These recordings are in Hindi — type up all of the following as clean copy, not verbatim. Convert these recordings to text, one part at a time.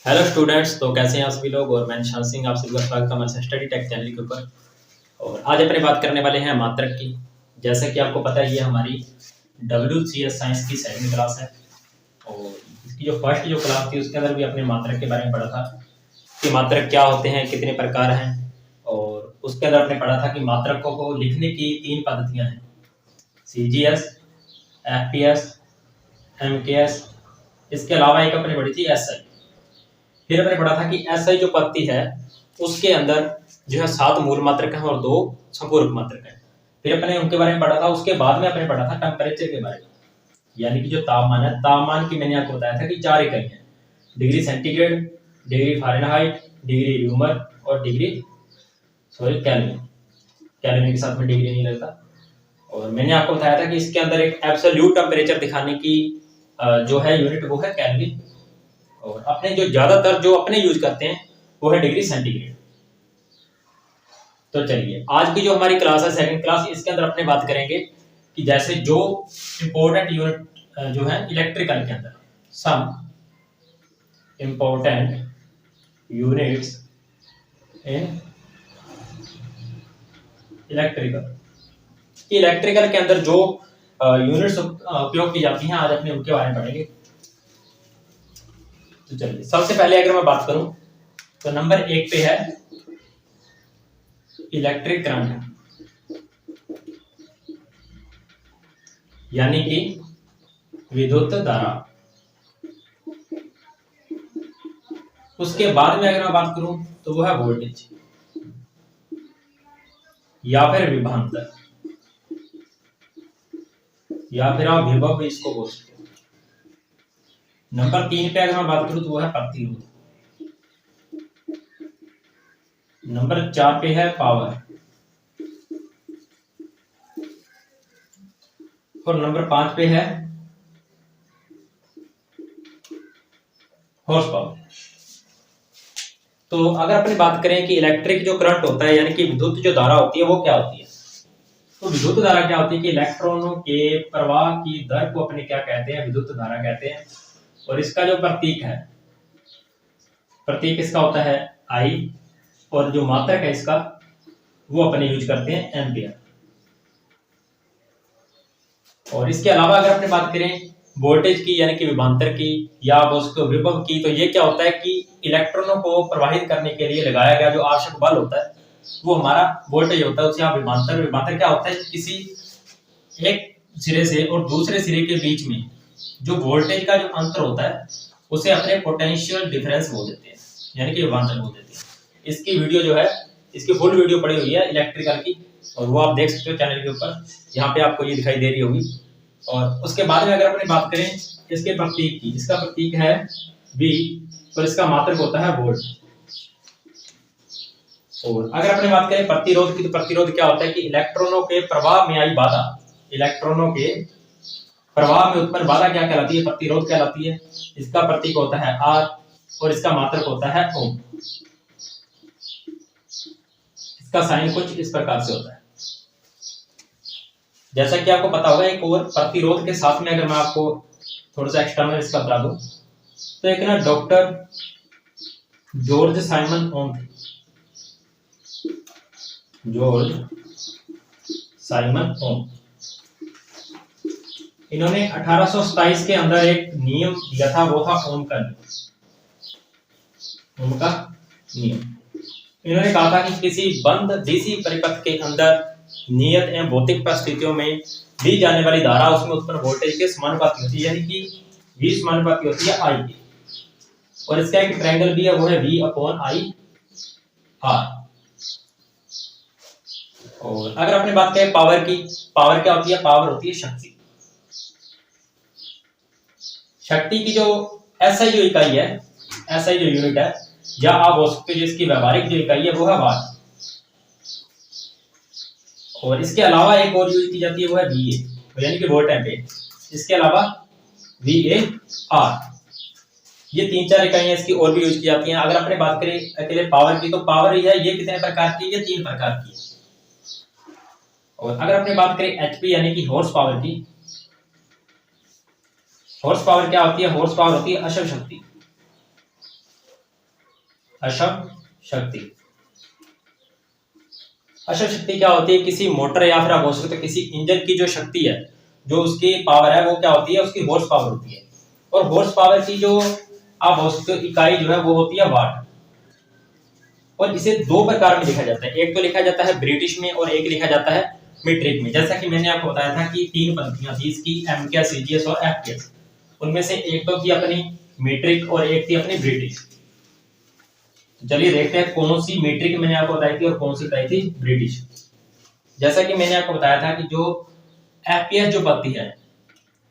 Hello students. तो कैसे हैं आप सभी लोग। और मैं निशान सिंह आप सभी का स्वागत है हमारे स्टडी टेक चैनल के ऊपर। और आज अपने बात करने वाले हैं मात्रक की। जैसा कि आपको पता है ये हमारी WCS साइंस की सेकंड क्लास है। और इसकी जो फर्स्ट क्लास थी उसके अंदर भी अपने मात्रक के बारे में पढ़ा था कि मात्रक क्या होते हैं, कितने प्रकार हैं। और उसके अंदर आपने पढ़ा था कि मात्रकों को लिखने की 3 पद्धतियां हैं: CGS, FPS, MKS। इसके अलावा एक अपने पढ़ी थी SI। फिर मैंने पढ़ा था कि SI जो पद्धति है उसके अंदर जो है 7 मूल मात्रक हैं और 2 संपूरक मात्रक हैं। फिर अपने उनके बारे में पढ़ा था। उसके बाद में अपने पढ़ा था टेम्परेचर के बारे में, यानी कि जो तापमान है, तापमान की मैंने आपको बताया था कि 4 इकाई हैं: degree centigrade, degree Fahrenheit, degree rumour और केल्विन। केल्विन के साथ में डिग्री नहीं लगता। और मैंने आपको बताया था कि इसके अंदर एक एब्सोल्यूट टेम्परेचर दिखाने की जो है यूनिट वो है केल्विन। और अपने जो ज्यादातर जो अपने यूज करते हैं वो है डिग्री सेंटीग्रेड। तो चलिए आज की जो हमारी क्लास है सेकंड क्लास, इसके अंदर अपने बात करेंगे कि जैसे जो इंपॉर्टेंट यूनिट जो है इलेक्ट्रिकल के अंदर, some important units in electrical के अंदर जो यूनिट्स उपयोग की जाती हैं, आज अपने उनके बारे में पढ़ेंगे। तो चलिए सबसे पहले अगर मैं बात करूं तो नंबर 1 पे है इलेक्ट्रिक करंट, यानी कि विद्युत धारा। उसके बाद में अगर मैं बात करूं तो वो है वोल्टेज या फिर विभवांतर, या फिर आप विभव भी इसको बोल सकते हो। नंबर 3 पे अगर मैं बात करूं तो वो है प्रतिरोध। नंबर 4 पे है पावर। और नंबर 5 पे है हॉर्स पावर। तो अगर अपनी बात करें कि इलेक्ट्रिक जो करंट होता है, यानी कि विद्युत जो धारा होती है वो क्या होती है, तो विद्युत धारा क्या होती है कि इलेक्ट्रॉनों के प्रवाह की दर को अपने क्या कहते हैं, विद्युत धारा कहते हैं। और इसका जो प्रतीक है, प्रतीक इसका होता है I। और जो मात्रक है इसका वो अपने यूज करते हैं एम्पियर। और इसके अलावा अगर अपने बात करें वोल्टेज की, यानी कि विभवांतर की या उसको विभव की, तो ये क्या होता है कि इलेक्ट्रॉनों को प्रवाहित करने के लिए लगाया गया जो आवश्यक बल होता है वो हमारा वोल्टेज होता है। उसे आप विभवांतर। विभवांतर क्या होता है, किसी एक सिरे से और दूसरे सिरे के बीच में जो वोल्टेज का जो अंतर होता है उसे अपने पोटेंशियल डिफरेंस बोल देते हैं, यानी कि विभवांतर बोल देते हैं। इसकी वीडियो जो है, इसकी फुल वीडियो पड़ी हुई है इलेक्ट्रिकल की, और वो आप देख सकते हो चैनल के ऊपर, यहाँ पे आपको ये दिखाई दे रही होगी। और उसके बाद में अगर अपनी बात करें इसके प्रतीक की, इसका प्रतीक है V और इसका मात्रक होता है वोल्ट। और अगर अपनी बात करें प्रतिरोध की, तो प्रतिरोध क्या होता है कि इलेक्ट्रॉनों के प्रवाह में आई बाधा, इलेक्ट्रॉनों के प्रवाह में उत्पन्न बाधा क्या कहलाती है, प्रतिरोध कहलाती है। इसका प्रतीक होता है R और इसका मात्रक होता है ओम। इसका साइन कुछ इस प्रकार से होता है। जैसा कि आपको पता होगा, एक और प्रतिरोध के साथ में अगर मैं आपको थोड़ा सा एक्सटर्नल इसका बता दूं, तो एक ना डॉक्टर जॉर्ज साइमन ओम थे। जॉर्ज साइमन ओम, इन्होंने 1827 के अंदर एक नियम दिया था, वो था ओम का नियम। ओम का नियम। इन्होंने कहा था कि किसी बंद डीसी परिपथ के अंदर नियत एवं भौतिक परिस्थितियों में दी जाने वाली धारा उसमें उत्पन्न वोल्टेज के समानुपाती होती है, यानी कि V समानुपाती होती है I की। और इसका एक ट्रायंगल भी है, वो है V/I/R। और अगर आपने बात करें पावर की, पावर क्या होती है, पावर होती है शक्ति। शक्ति की जो SI जो इकाई है, SI जो यूनिट है, या आप बोल सकते हो जिसकी व्यवहारिक जो इकाई है वो है वाट। और इसके अलावा एक और यूज की जाती है वो है VA, यानी कि वोल्ट एम्पीयर। इसके अलावा VAR, ये 3-4 इकाइयां इसकी और भी यूज की जाती हैं। अगर अपने बात करें अकेले पावर की, तो पावर ही है, ये कितने प्रकार की, ये 3 प्रकार की है। और अगर अपने बात करें HP यानी कि हॉर्स पावर की, हॉर्स पावर क्या होती है, हॉर्स पावर होती है अश्व शक्ति। अशव शक्ति। अशव शक्ति क्या होती है? किसी मोटर या फिर आप बोल सकते हो किसी इंजन की जो शक्ति है, जो उसकी पावर है, वो क्या होती है? उसकी हॉर्स पावर होती है। और हॉर्स पावर की जो आप बोल सकते हो इकाई जो है वो होती है वाट। और इसे दो प्रकार में लिखा जाता है, एक तो लिखा जाता है ब्रिटिश में और एक लिखा जाता है मीट्रिक में। जैसा कि मैंने आपको बताया था कि तीन पंक्तियां थी इसकी, एमकेएस, सीजीएस और एफकेएस। उनमें से एक तो थी अपनी मीट्रिक और एक थी अपनी ब्रिटिश। चलिए देखते हैं कौन सी मीट्रिक मैंने आपको बताई थी और कौन सी बताई थी ब्रिटिश। जैसा कि मैंने आपको बताया था कि जो एफपीएस जो पद्धति है,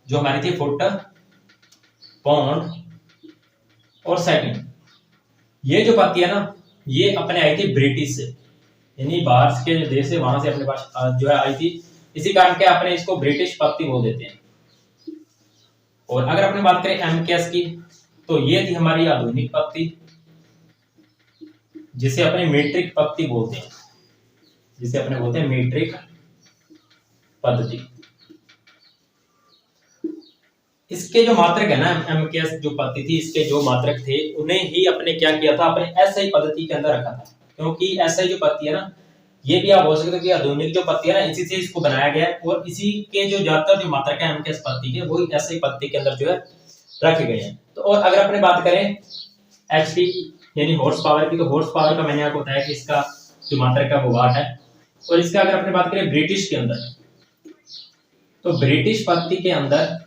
जो हमारी थी फुट, पाउंड और सेकंड, ये जो पद्धति है ना, ये अपने आई थी ब्रिटिश से, यानी बाहर के जो देश है वहां से अपने पास जो है आई थी। इसी कारण के अपने इसको ब्रिटिश पद्धति बोल देते हैं। और अगर अपने बात करें एमकेएस की, तो ये थी हमारी आधुनिक पद्धति, जिसे अपने मीट्रिक पद्धति बोलते हैं, जिसे अपने बोलते हैं मीट्रिक पद्धति। इसके जो मात्रक है ना, एमकेएस जो पद्धति थी, इसके जो मात्रक थे उन्हें ही अपने क्या किया था, अपने एसआई पद्धति के अंदर रखा था। क्योंकि एसआई जो पद्धति है ना, ये भी आप बोल सकते हो कि आधुनिक जो पद्धति है ना, इसी से इसको बनाया गया है। और इसी के जो ज्यादातर जो मात्रक है एमकेएस पद्धति के, वो एसआई पद्धति के अंदर जो है रखे गए हैं। तो और अगर अपने बात करें एचपी यानी हॉर्स पावर की, तो हॉर्स पावर का मैंने आपको बताया कि इसका जो मात्रक है वो वाट है। और इसका अगर अपने बात करें ब्रिटिश के अंदर, तो ब्रिटिश पद्धति के अंदर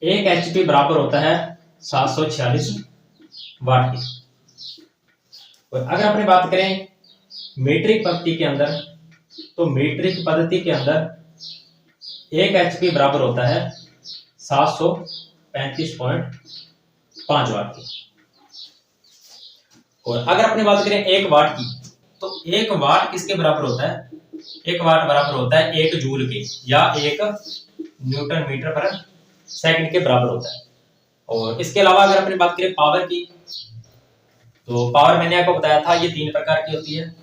एक एचपी बराबर होता है 746 वाट की। और अगर अपने बात करें मीट्रिक पद्धति के अंदर, तो मीट्रिक पद्धति के अंदर एक एचपी बराबर होता है 735.5 वाट की। और अगर अपने बात करें एक वाट की, तो एक वाट किसके बराबर होता है? एक वाट बराबर होता है 1 जूल के, या 1 न्यूटन मीटर पर सेकंड के बराबर होता है। और इसके अलावा अगर अपने बात करें पावर की, तो पावर मैंने आपको बताया था ये 3 प्रकार की होती है।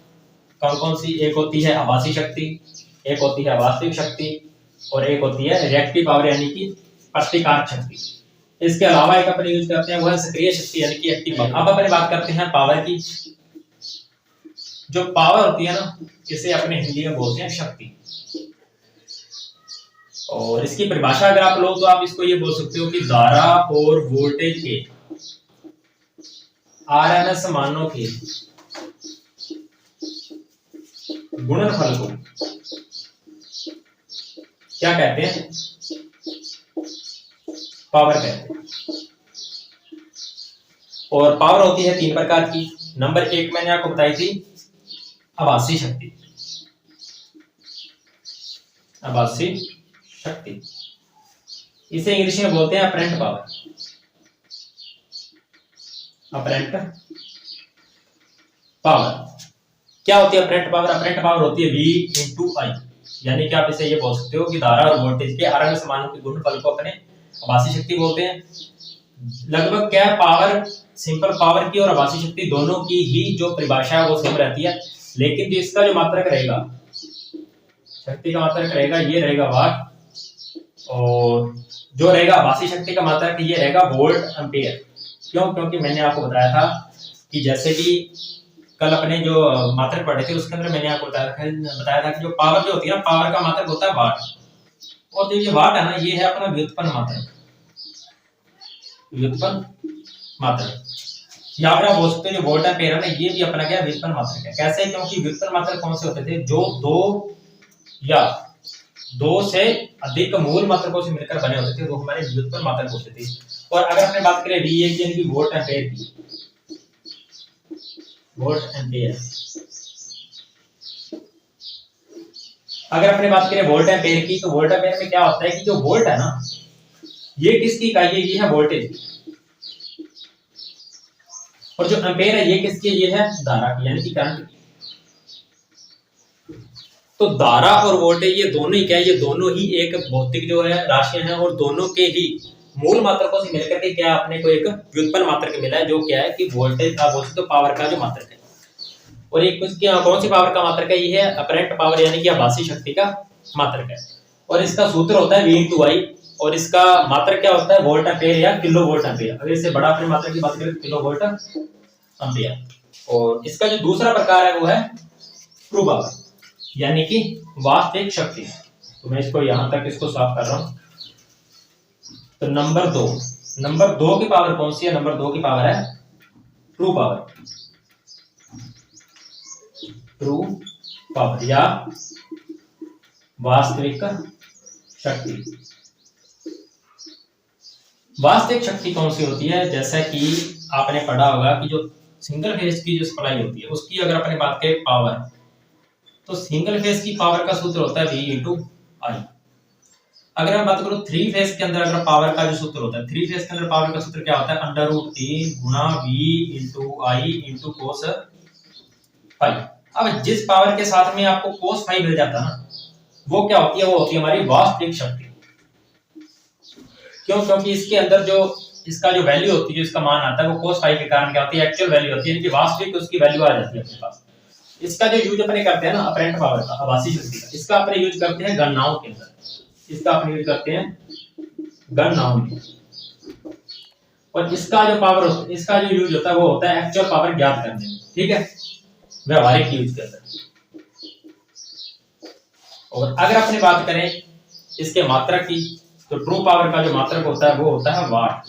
कौन कौन सी? एक होती है आभासी शक्ति, एक होती है वास्तविक शक्ति, और एक होती है रिएक्टिव पावर यानी कि प्रतिकारक शक्ति। इसके अलावा एक अपन यूज करते हैं वो है सक्रिय शक्ति यानी कि एक्टिव पावर। अब अपन बात करते हैं पावर की। जो पावर होती है ना, इसे अपने हिंदी में बोलते हैं शक्ति। और इसकी परिभाषा अगर आप लो तो आप इसको ये बोल सकते हो कि धारा और वोल्टेज के आरएमएस मानों के गुणनफल को क्या कहते हैं? पावर कहते हैं। और पावर होती है 3 प्रकार की। नंबर 1 मैंने आपको बताई थी आभासी शक्ति। आभासी शक्ति, इसे इंग्लिश में बोलते हैं अपरेंट पावर। अपरेंट पावर क्या होती है? अपरेंट पावर, अपरेंट पावर होती है V into I, यानी कि आप इसे ये बोल सकते हो कि धारा और वोल्टेज के आरएमएस मानों के गुणनफल को अपने आभासी शक्ति बोलते हैं। लगभग क्या पावर, सिंपल पावर की और आभासी शक्ति दोनों की ही जो परिभाषा है वो सेम रहती है, लेकिन जो इसका जो मात्रक रहेगा, शक्ति का मात्रक रहेगा, ये रहेगा वाट, और जो रहेगा आभासी शक्ति का मात्रक ये रहेगा वोल्ट एम्पियर। क्यों? क्योंकि मैंने आपको बताया था कि जैसे कि कल अपने जो मात्रक पढ़े थे उसके अंदर मैंने आपको बताया था कि जो पावर जो होती है ना, पावर का मात्रक होता है वाट। और जो ये वाट है ना, ये है अपना व्युत्पन्न मात्रक। व्युत्पन्न मात्रक यहाँ पर आप बोल सकते हो जो वोल्ट एम्पियर है ना, ये भी अपना क्या व्युत्पन्न मात्रक है। कैसे? क्योंकि व्युत्पन्न मात्रक कौन से होते थे? जो 2 या 2 से अधिक मूल मात्रकों से मिलकर बने होते थे, वो हमारे व्युत्पन्न मात्रक होते थे। और अगर अपने बात करें VA की यानी कि वोल्ट एम्पियर की, वोल्ट एम्पियर, अगर अपने बात करें वोल्ट एम्पियर की, तो वोल्ट एम्पियर में क्या होता है कि जो वोल्ट है ना, ये किसकी इकाई है? ये है वोल्टेज की। और जो एम्पियर है ये किसकी? ये है धारा की यानी कि करंट की। तो धारा और वोल्टेज ये दोनों ही क्या है? ये दोनों ही एक भौतिक जो है राशियां हैं, और दोनों के ही मूल मात्रकों से मिलकर के क्या अपने को एक व्युत्पन्न मात्रक मिला है, जो क्या है कि वोल्टेज का बोल सकते हो पावर का जो मात्रक है। और एक कुछ क्या, कौन सी पावर का मात्रक है? ये है अपरेंट पावर यानी कि आभासी शक्ति का मात्रक है। और इसका सूत्र होता है V into I, और इसका मात्रक क्या होता है? वोल्ट एम्पियर या किलो वोल्ट एम्पियर। अगर इससे बड़ा अपने मात्रक की बात करें तो किलो वोल्ट एम्पियर। और इसका जो दूसरा प्रकार है वो है ट्रू पावर, यानी कि वास्तविक शक्ति। तो मैं इसको यहां तक इसको साफ कर रहा हूं। तो नंबर दो की पावर कौन सी है? नंबर दो की पावर है ट्रू पावर, ट्रू पावर या वास्तविक शक्ति। वास्तविक शक्ति कौन सी होती है? जैसा कि आपने पढ़ा होगा कि जो सिंगल फेज की जो सप्लाई होती है उसकी अगर अपने बात करें पावर, तो सिंगल फेज की पावर का सूत्र होता है V इंटू आई। अगर मैं बात करूं थ्री फेज के अंदर अगर पावर का जो सूत्र होता है, थ्री फेज के अंदर पावर का सूत्र क्या होता है? अंडर रूट 3 गुणा V इंटू आई इंटू कोस फाई। अब जिस पावर के साथ में आपको कोस फाई मिल जाता है ना, वो क्या होती है? वो होती है हमारी वास्तविक शक्ति। क्यों? क्योंकि इसके अंदर जो इसका जो वैल्यू होती है, जो इसका मान आता है, वो कोस फाई के कारण क्या होती है? एक्चुअल वैल्यू होती है, यानी कि वास्तविक उसकी वैल्यू आ जाती है अपने पास। इसका जो यूज अपने करते हैं ना अपरेंट पावर का, आभासी शक्ति का, इसका अपने यूज करते हैं गणनाओं के अंदर, इसका अपने यूज करते हैं गणनाओं में। और इसका जो पावर होता है, इसका जो यूज होता है वो होता है एक्चुअल पावर ज्ञात करने में, ठीक है, व्यवहारिक यूज के अंदर। और अगर अपने बात करें इसके मात्रक की, तो ट्रू पावर का जो मात्रक होता है वो होता है वाट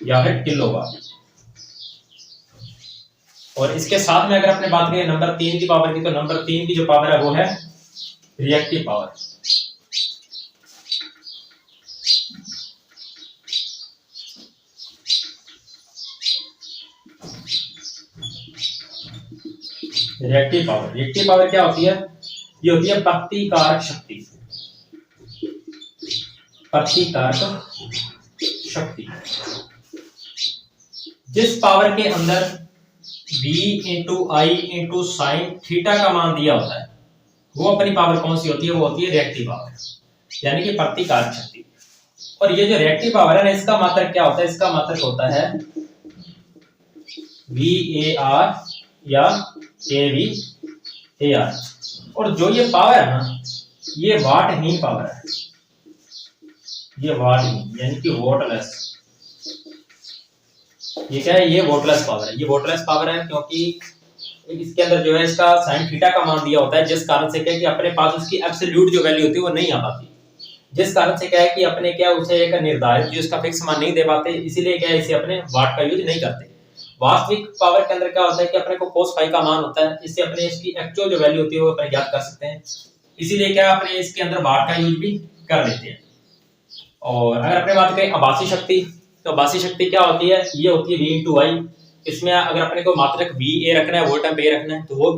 या फिर किलोवाट। और इसके साथ में अगर अपने बात करें नंबर 3 की पावर की, तो नंबर 3 की जो पावर है वो है रिएक्टिव पावर। रिएक्टिव पावर क्या होती है? ये होती है प्रतिकारक शक्ति, प्रतिकारक शक्ति। जिस पावर के अंदर V इंटू आई इंटू साइन थीटा का मान दिया होता है, वो अपनी पावर कौन सी होती है? वो होती है रिएक्टिव पावर, यानी कि प्रतिकारक शक्ति। और ये जो रिएक्टिव पावर है ना, इसका मात्रक क्या होता है? इसका मात्रक होता है VAR या AVAR। और जो ये पावर है ना, ये वाटहीन पावर है, ये वाटहीन यानी कि वोटलेस। ये क्या है? ये वोटलेस पावर है। ये वोटलेस पावर है क्योंकि इसके अंदर जो है इसका साइन थीटा का मान दिया होता है, जिस कारण से क्या है कि अपने पास उसकी एब्सोल्यूट जो वैल्यू होती है वो नहीं आ पाती, जिस कारण से क्या है कि अपने क्या उसे एक निर्धारित जो इसका फिक्स मान नहीं दे पाते, इसीलिए क्या है इसे अपने वाट का यूज नहीं करते। वास्तविक पावर के अंदर क्या होता है कि अपने को कोस फाई का मान होता है, इससे अपने इसकी एक्चुअल जो वैल्यू होती है वो अपने ज्ञात कर सकते हैं, इसीलिए क्या अपने इसके अंदर वाट का यूज भी कर लेते हैं। और अगर अपने बात करें आभासी शक्ति, तो आभासी शक्ति क्या होती है? ये होती है V इंटू आई। इसमें अगर अपने को मात्रक VA रखना है, वोल्ट एम्पीयर रखना है, तो वो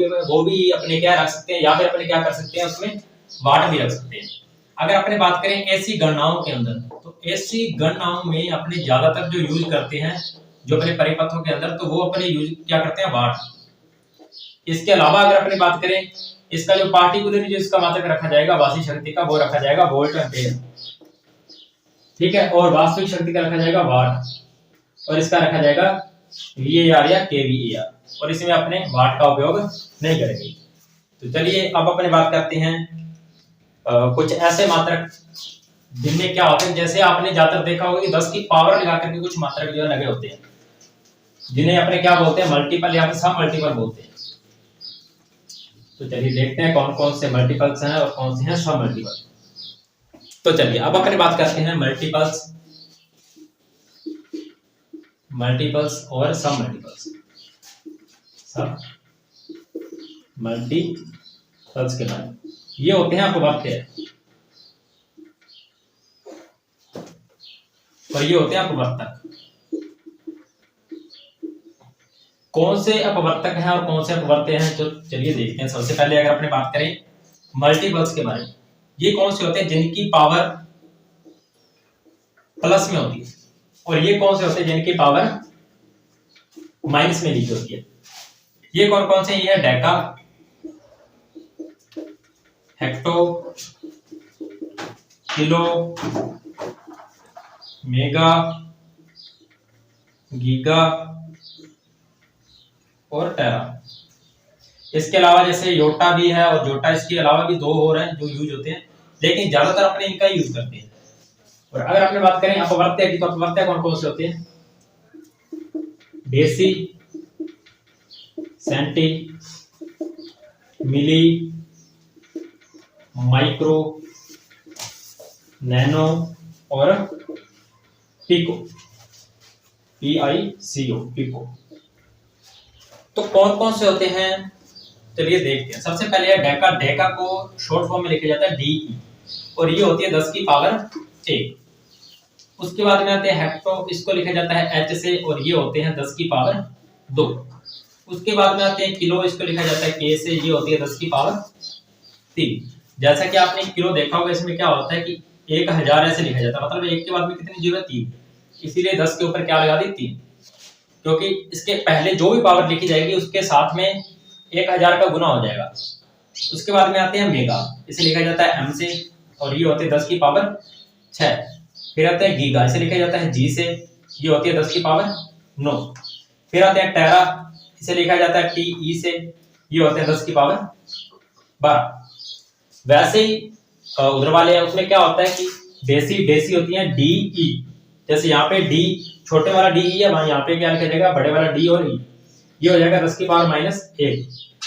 भी अपने क्या रख सकते हैं, या फिर अपने क्या कर सकते हैं उसमें वाट भी रख सकते हैं। अगर अपने बात करें एसी गणनाओं के अंदर, तो एसी गणनाओं में अपने ज्यादातर जो यूज करते हैं जो अपने परिपथों के अंदर, तो वो अपने यूज क्या करते हैं? वाट। इसके अलावा अगर अपने बात करें इसका जो पार्टिकुलरली जो इसका मात्रक रखा जाएगा आभासी शक्ति का, वो रखा जाएगा वोल्ट एम्पीयर, ठीक है। और वास्तविक शक्ति का रखा जाएगा वाट, और इसका रखा जाएगा VAR या kVAR, और इसमें अपने वाट का उपयोग नहीं करेंगे। तो चलिए अब अपने बात करते हैं कुछ ऐसे मात्रक जिनमें क्या होते हैं, जैसे आपने ज्यादातर देखा होगा कि 10 की पावर लगा करके कुछ मात्रक जो है लगे होते हैं, जिन्हें अपने क्या बोलते हैं? मल्टीपल या फिर सब मल्टीपल बोलते हैं। तो चलिए देखते हैं कौन कौन से मल्टीपल्स हैं और कौन से हैं सब मल्टीपल। तो चलिए अब अपने बात करते हैं मल्टीपल्स और सब मल्टीपल्स। सब मल्टीपल्स के बारे में ये होते हैं अपवर्त्य, और ये होते हैं अपवर्तक। कौन से अपवर्तक हैं और कौन से अपवर्त्य हैं, तो चलिए देखते हैं। सबसे पहले अगर अपने बात करें मल्टीपल्स के बारे में, ये कौन से होते हैं? जिनकी पावर प्लस में होती है, और ये कौन से होते हैं? जिनकी पावर माइनस में लिखी होती है। ये कौन कौन से? ये है Deka, hecto, kilo, mega, giga और टेरा। इसके अलावा जैसे योटा भी है और जोटा, इसके अलावा भी 2 और हैं जो यूज होते हैं, लेकिन ज्यादातर अपने इनका यूज करते हैं। और अगर आपने बात करें अपवर्त्य की, तो अपवर्त्य कौन कौन से होते हैं? डेसी, सेंटी, मिली, माइक्रो, नैनो और पिको, PICO, पिको। तो कौन कौन से होते हैं चलिए देखते हैं। सबसे पहले है डेका। डेका को शॉर्ट फॉर्म में लिखा जाता है DE और ये होती है 10 की पावर 1। उसके बाद में आते हैं हेक्टो, इसको लिखा जाता है H से और ये होते हैं 10 की पावर 2। उसके बाद में आते हैं किलो, इसको लिखा जाता है K से, ये होती है 10 की पावर 3। जैसा कि आपने किलो देखा होगा, इसमें क्या होता है कि 1000 ऐसे लिखा जाता है, मतलब एक के बाद में कितनी जीरो है 3, इसीलिए 10 के ऊपर क्या लगा दी 3, क्योंकि इसके पहले जो भी पावर लिखी जाएगी उसके साथ में 1000 का गुना हो जाएगा। उसके बाद में आते हैं मेगा, इसे लिखा जाता है M से और ये होते हैं 10 की पावर 6। फिर आते हैं गीगा, इसे लिखा जाता है G से, ये होती है 10 की पावर 9। फिर आते हैं टेरा, इसे लिखा जाता है TE से, ये होते हैं 10 की पावर 12। वैसे ही उधर वाले उसमें क्या होता है कि डेसी, डेसी होती है DE। जैसे यहाँ पे D, छोटे वाला DE है, वहां यहाँ पे क्या लिखा जाएगा, बड़े वाला D और E, ये हो जाएगा 10 की पावर -1।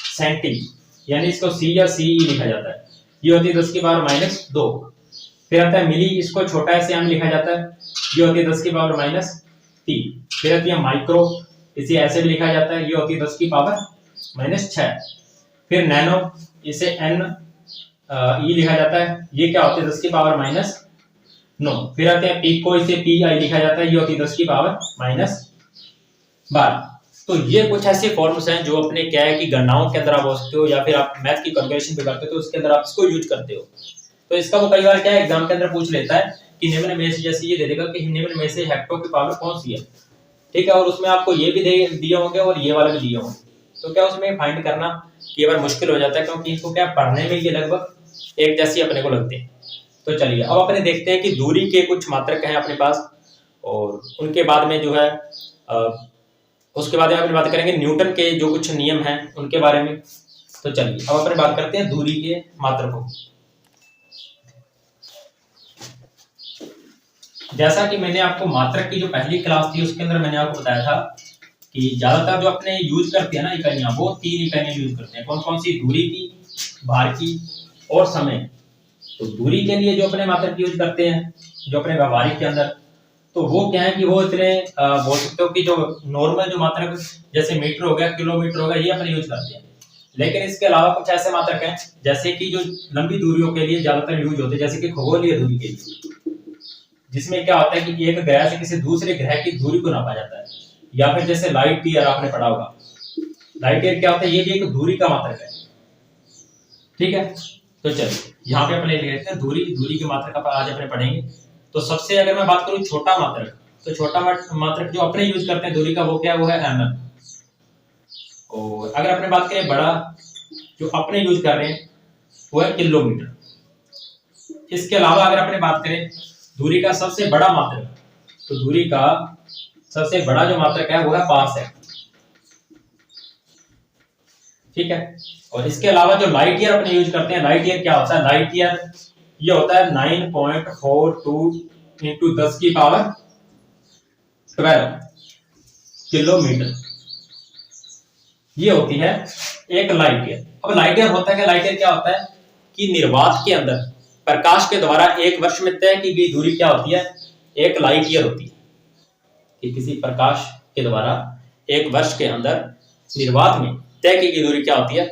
सेंटी यानी इसको C या CE लिखा जाता है, ये होती है 10 की पावर -2। फिर आता है मिली, इसको छोटा ऐसे हम लिखा जाता है, ये होती है 10 की पावर -3। फिर आती है माइक्रो, इसे ऐसे भी लिखा जाता है, ये होती है 10 की पावर -6। फिर नैनो, इसे NE लिखा जाता है, ये क्या होती है 10 की पावर -9। फिर आते हैं पिको, इसे PI लिखा जाता है, ये होती है 10 की पावर -12। तो ये कुछ ऐसे फॉर्म्स हैं जो अपने क्या है कि गणनाओं के अंदर आप हो सकते हो या फिर आप मैथ की कैलकुलेशन भी करते हो तो उसके अंदर आप इसको यूज करते हो। तो इसका वो कई बार क्या है एग्जाम के अंदर पूछ लेता है कि निम्न में से, जैसे ये दे देगा कि निम्न में से हेक्टो की पावर कौन सी है, ठीक है, और उसमें आपको ये भी दिए होंगे और ये वाला भी दिए होंगे, तो क्या उसमें फाइंड करना कई बार मुश्किल हो जाता है, क्योंकि इनको क्या पढ़ने में ये लगभग एक जैसी अपने को लगते हैं। तो चलिए अब अपने देखते हैं कि दूरी के कुछ मात्रक हैं अपने पास, और उनके बाद में जो है उसके बाद में अपनी बात करेंगे न्यूटन के जो कुछ नियम हैं उनके बारे में। तो चलिए अब अपने बात करते हैं दूरी के मात्रकों। जैसा कि मैंने आपको मात्रक की जो पहली क्लास थी उसके अंदर मैंने आपको बताया था कि ज्यादातर जो अपने यूज करते हैं ना इकाइयां, वो 3 इकाइयां यूज करते हैं। कौन कौन सी? दूरी की, भार की और समय। तो दूरी के लिए जो अपने मात्रक यूज करते हैं जो अपने व्यवहारिक के अंदर, तो वो क्या है कि वो इतने बोल सकते हो कि जो नॉर्मल जो मात्रक जैसे मीटर हो गया, किलोमीटर हो गया, ये अपने यूज करते हैं। लेकिन इसके अलावा कुछ ऐसे मात्रक हैं जैसे कि जो लंबी दूरियों के लिए ज्यादातर यूज होते हैं, जैसे कि खगोलीय दूरी के लिए, जिसमें क्या होता है कि एक ग्रह से किसी दूसरे ग्रह की दूरी को नापा जाता है। या फिर जैसे लाइट ईयर आपने पढ़ा होगा, लाइट ईयर क्या होता है, ये भी एक दूरी का मात्रक है, ठीक है। तो चलिए यहाँ पे अपने ले लेते हैं दूरी, दूरी के मात्रक आज अपने पढ़ेंगे। तो सबसे अगर मैं बात करूं छोटा मात्रक, तो छोटा मात्रक जो अपने यूज करते हैं दूरी का, वो क्या है, वो है mm। और अगर अपने बात करें बड़ा जो अपने यूज कर रहे हैं वो है किलोमीटर। इसके अलावा अगर अपने बात करें दूरी का सबसे बड़ा मात्रक, तो दूरी का सबसे बड़ा जो मात्रक है वो है पारसेक, ठीक है। और इसके अलावा जो लाइट ईयर अपने यूज करते हैं, लाइट ईयर क्या होता है, लाइट ईयर ये होता है 9.42 into 10 की पावर 12 किलोमीटर, ये होती है एक लाइट ईयर। अब लाइट ईयर होता है क्या, लाइट ईयर क्या होता है कि निर्वात के अंदर प्रकाश के द्वारा एक वर्ष में तय की गई दूरी क्या होती है, एक लाइट ईयर होती है। कि किसी प्रकाश के द्वारा एक वर्ष के अंदर निर्वात में तय की गई दूरी क्या होती है,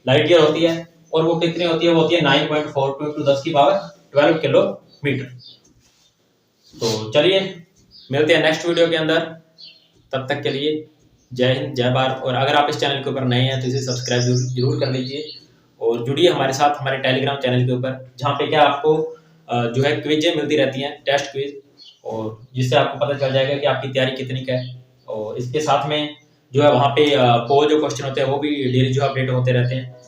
लाइट ईयर होती है। और वो कितनी होती है, वो होती है 9.42 into 10 की पावर 12 किलोमीटर। तो चलिए मिलते हैं नेक्स्ट वीडियो के अंदर, तब तक के लिए जय हिंद, जय भारत। और अगर आप इस चैनल के ऊपर नए हैं तो इसे सब्सक्राइब जरूर कर लीजिए और जुड़िए हमारे साथ हमारे टेलीग्राम चैनल के ऊपर, जहाँ पे क्या आपको जो है क्विजें मिलती रहती हैं, टेस्ट क्विज, और जिससे आपको पता चल जाएगा कि आपकी तैयारी कितनी का है। और इसके साथ में जो है वहाँ पे पोल जो क्वेश्चन होते हैं वो भी डेली जो अपडेट होते रहते हैं।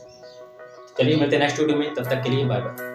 चलिए मिलते हैं नेक्स्ट वीडियो में, तब तक के लिए बाय बाय।